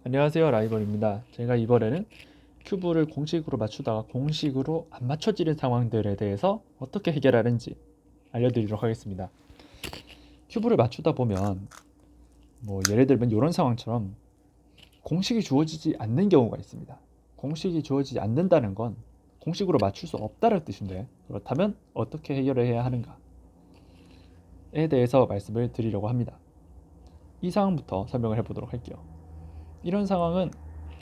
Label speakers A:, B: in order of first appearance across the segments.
A: 안녕하세요, 라이벌입니다. 제가 이번에는 큐브를 공식으로 맞추다가 공식으로 안 맞춰지는 상황들에 대해서 어떻게 해결하는지 알려드리도록 하겠습니다. 큐브를 맞추다 보면 예를 들면 이런 상황처럼 공식이 주어지지 않는 경우가 있습니다. 공식이 주어지지 않는다는 건 공식으로 맞출 수 없다는 뜻인데, 그렇다면 어떻게 해결해야 하는가에 대해서 말씀을 드리려고 합니다. 이 상황부터 설명을 해보도록 할게요. 이런 상황은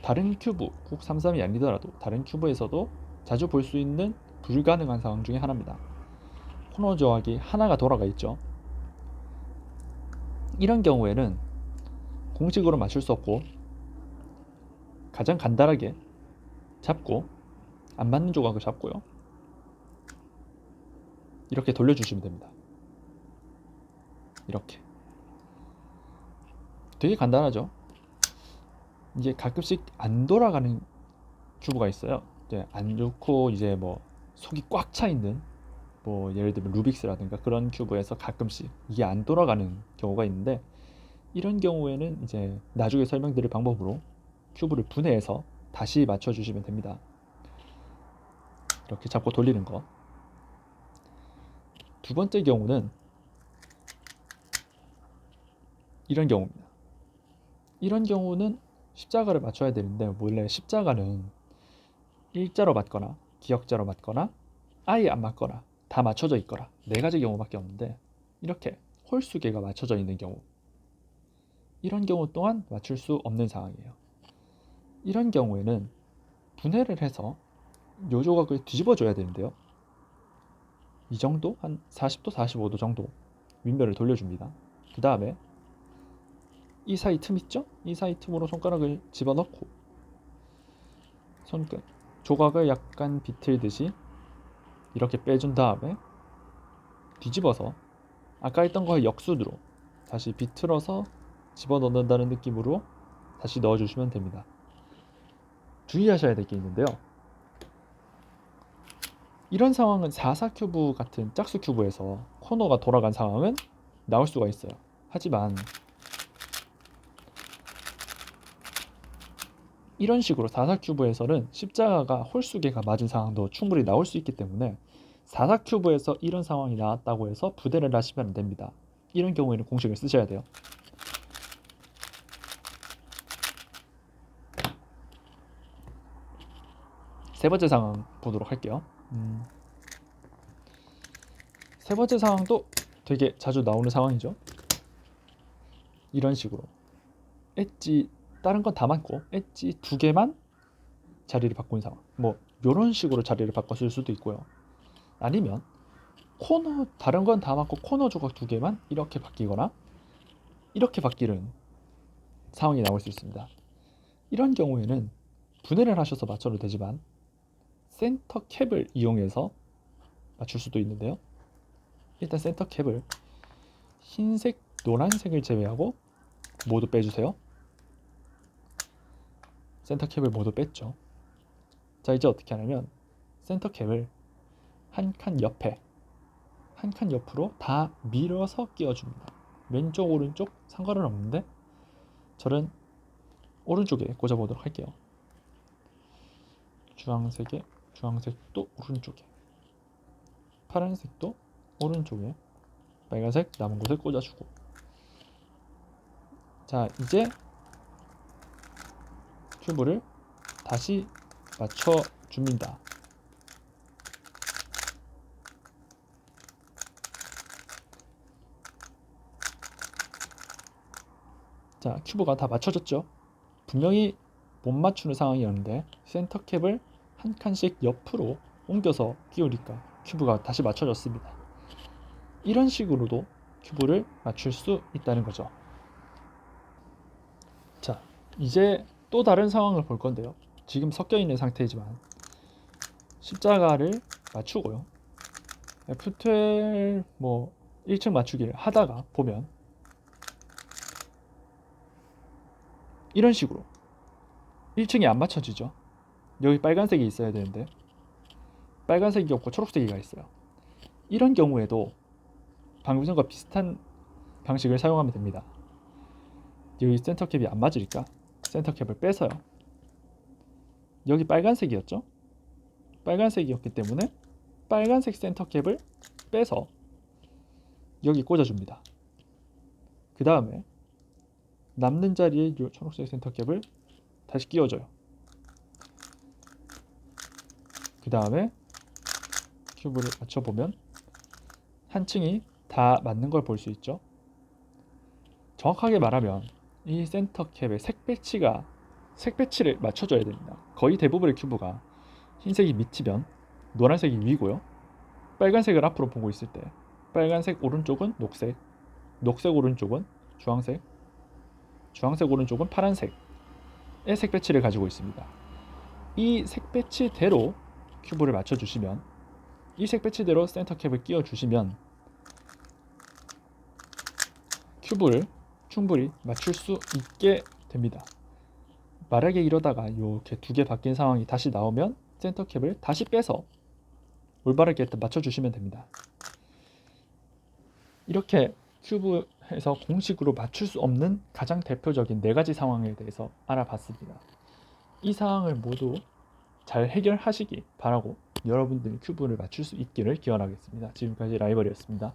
A: 다른 큐브, 꼭 3-3이 아니더라도 다른 큐브에서도 자주 볼 수 있는 불가능한 상황 중에 하나입니다. 코너 조각이 하나가 돌아가 있죠. 이런 경우에는 공식으로 맞출 수 없고 가장 간단하게 잡고, 안 맞는 조각을 잡고요, 이렇게 돌려주시면 됩니다. 이렇게 되게 간단하죠. 이제 가끔씩 안 돌아가는 큐브가 있어요. 이제 안 좋고 이제 속이 꽉 차 있는, 예를 들면 루빅스라든가 그런 큐브에서 가끔씩 이게 안 돌아가는 경우가 있는데, 이런 경우에는 이제 나중에 설명드릴 방법으로 큐브를 분해해서 다시 맞춰주시면 됩니다. 이렇게 잡고 돌리는 거. 두 번째 경우는 이런 경우입니다. 이런 경우는 십자가를 맞춰야 되는데, 원래 십자가는 일자로 맞거나 기역자로 맞거나 아예 안 맞거나 다 맞춰져 있거나 네 가지 경우밖에 없는데, 이렇게 홀수개가 맞춰져 있는 경우, 이런 경우 또한 맞출 수 없는 상황이에요. 이런 경우에는 분해를 해서 요 조각을 뒤집어 줘야 되는데요, 이 정도? 한 40도, 45도 정도 윗면을 돌려줍니다. 그 다음에 이 사이 틈 있죠? 이 사이 틈으로 손가락을 집어넣고 손끝, 조각을 약간 비틀듯이 이렇게 빼준 다음에 뒤집어서 아까 했던 거의 역순으로 다시 비틀어서 집어넣는다는 느낌으로 다시 넣어주시면 됩니다. 주의하셔야 될 게 있는데요, 이런 상황은 4-4 큐브 같은 짝수 큐브에서 코너가 돌아간 상황은 나올 수가 있어요. 하지만 이런 식으로 4-4 큐브에서는 십자가가 홀수개가 맞은 상황도 충분히 나올 수 있기 때문에 4-4 큐브에서 이런 상황이 나왔다고 해서 부대를 하시면 안 됩니다. 이런 경우에는 공식을 쓰셔야 돼요. 세 번째 상황 보도록 할게요. 세 번째 상황도 되게 자주 나오는 상황이죠. 이런 식으로 엣지 다른 건 다 맞고 엣지 두 개만 자리를 바꾼 상황. 이런 식으로 자리를 바꿨을 수도 있고요. 아니면 코너 다른 건 다 맞고 코너 조각 두 개만 이렇게 바뀌거나 이렇게 바뀌는 상황이 나올 수 있습니다. 이런 경우에는 분해를 하셔서 맞춰도 되지만 센터 캡을 이용해서 맞출 수도 있는데요, 일단 센터 캡을 흰색, 노란색을 제외하고 모두 빼주세요. 센터 캡을 모두 뺐죠. 자, 이제 어떻게 하냐면 센터 캡을 한 칸 옆에, 한 칸 옆으로 다 밀어서 끼워줍니다. 왼쪽 오른쪽 상관은 없는데 저는 오른쪽에 꽂아보도록 할게요. 주황색도 오른쪽에, 파란색도 오른쪽에, 빨간색 남은 곳에 꽂아주고. 자, 이제 큐브를 다시 맞춰줍니다. 자, 큐브가 다 맞춰졌죠? 분명히 못 맞추는 상황이었는데 센터 캡을 한 칸씩 옆으로 옮겨서 끼우니까 큐브가 다시 맞춰졌습니다. 이런 식으로도 큐브를 맞출 수 있다는 거죠. 자, 이제 또 다른 상황을 볼 건데요, 지금 섞여 있는 상태이지만 십자가를 맞추고요, F12 1층 맞추기를 하다가 보면 이런 식으로 1층이 안 맞춰지죠. 여기 빨간색이 있어야 되는데 빨간색이 없고 초록색이가 있어요. 이런 경우에도 방금 전과 비슷한 방식을 사용하면 됩니다. 여기 센터 캡이 안 맞으니까 센터캡을 빼서요. 여기 빨간색이었죠? 빨간색이었기 때문에 빨간색 센터캡을 빼서 여기 꽂아줍니다. 그 다음에 남는 자리에 이 초록색 센터캡을 다시 끼워줘요. 그 다음에 큐브를 맞춰보면 한 층이 다 맞는 걸 볼 수 있죠. 정확하게 말하면 이 센터캡의 색 배치를 맞춰줘야 됩니다. 거의 대부분의 큐브가 흰색이 밑이면 노란색이 위고요. 빨간색을 앞으로 보고 있을 때 빨간색 오른쪽은 녹색, 녹색 오른쪽은 주황색, 주황색 오른쪽은 파란색의 색 배치를 가지고 있습니다. 이 색 배치대로 큐브를 맞춰주시면, 이 색 배치대로 센터캡을 끼워주시면 큐브를 충분히 맞출 수 있게 됩니다. 만약에 이러다가 이렇게 두 개 바뀐 상황이 다시 나오면 센터캡을 다시 빼서 올바르게 맞춰주시면 됩니다. 이렇게 큐브에서 공식으로 맞출 수 없는 가장 대표적인 4가지 상황에 대해서 알아봤습니다. 이 상황을 모두 잘 해결하시기 바라고 여러분들이 큐브를 맞출 수 있기를 기원하겠습니다. 지금까지 라이벌이었습니다.